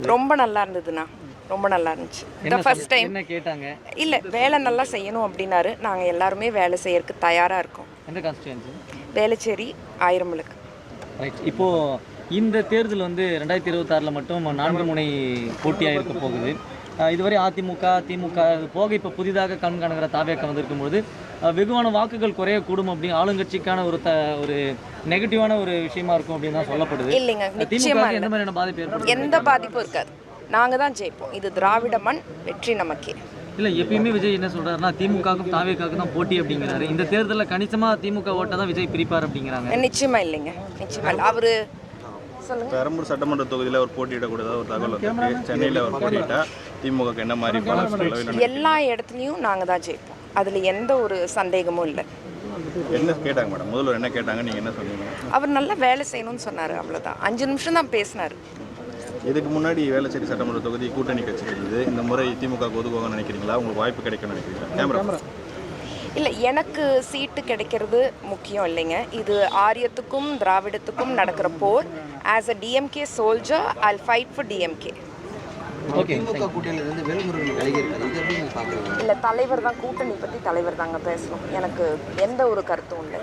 ரொம்ப நல்லா இருந்ததுண்ணா. ரொம்ப நல்லா இருந்துச்சு. The first time. என்ன கேட்டாங்க? இல்லை, வேலை நல்லா செய்யணும் அப்படின்னாரு. நாங்கள் எல்லாருமே வேலை செய்யறதுக்கு தயாராக இருக்கோம். எந்த கான்ஸ்டிட்யூன்சி? வேளச்சேரி, ஆயிரம்விளக்கு. ரைட். இப்போது இந்த தேர்தல் வந்து 2026 மட்டும் 4 முனை போட்டியாக இருக்க போகுது. இதுவரை அதிமுக, திமுக போக இப்போ புதிதாக கண்காணுகிற தாவேக்கம் வந்திருக்கும்போது வெகுவான வாக்குகள் குறையக்கூடும் அப்படின்னு ஆளுங்கட்சிக்கான ஒரு நெகட்டிவான ஒரு விஷயமா இருக்கும் அப்படின்னு தான் சொல்லப்படுது. இல்லைங்க, திமுக நிச்சயமா எந்த மாதிரியான பாதிப்பு ஏற்படும்? எந்த பாதிப்பும் இருக்காது. நாங்கள் தான் ஜெயிப்போம். இது திராவிட மண், வெற்றி நமக்கே. இல்லை, எப்பயுமே விஜய் என்ன சொல்கிறாருன்னா திமுகவுக்கும் தாவேக்காவுக்கும் தான் போட்டி அப்படிங்கிறாரு. இந்த தேர்தலில் கணிசமாக திமுக ஓட்டை தான் விஜய் பிரிப்பார் அப்படிங்கிறாங்க. நிச்சயமா இல்லைங்க, நிச்சயமா இல்லை. அவரு சொல்லுங்க. பெரம்பூர் சட்டமன்ற தொகுதியில் ஒரு போட்டியிடக்கூடாத ஒரு தகவல் இருக்கு. சென்னையில் ஒரு போட்டியிட்டா திமுக என்ன மாதிரி எல்லா இடத்துலையும் நாங்கள் தான் ஜெயிப்போம். அதில் எந்த ஒரு சந்தேகமும் இல்லை. என்ன கேட்டாங்க மேடம்? முதல்வர் என்ன கேட்டாங்க, நீங்கள் என்ன சொன்னீங்க? அவர் நல்லா வேலை செய்யணும்னு சொன்னார், அவ்வளோதான். 5 நிமிஷம் தான் பேசினார். இதுக்கு முன்னாடி வேளச்சேரி சட்டமன்ற தொகுதி கூட்டணி கட்சி இருந்தது. இந்த முறை திமுக ஒதுக்குவாங்கன்னு நினைக்கிறீங்களா? உங்களுக்கு வாய்ப்பு கிடைக்கும்னு நினைக்கிறீங்களா? கேமரா இல்லை, எனக்கு சீட்டு கிடைக்கிறது முக்கியம் இல்லைங்க. இது ஆரியத்துக்கும் திராவிடத்துக்கும் நடக்கிற போர். As a DMK soldier I'll fight for DMK. Okay. இல்லை, தலைவர் தான், கூட்டணி பற்றி தலைவர் தாங்க பேசணும். எனக்கு எந்த ஒரு கருத்தும் இல்லை.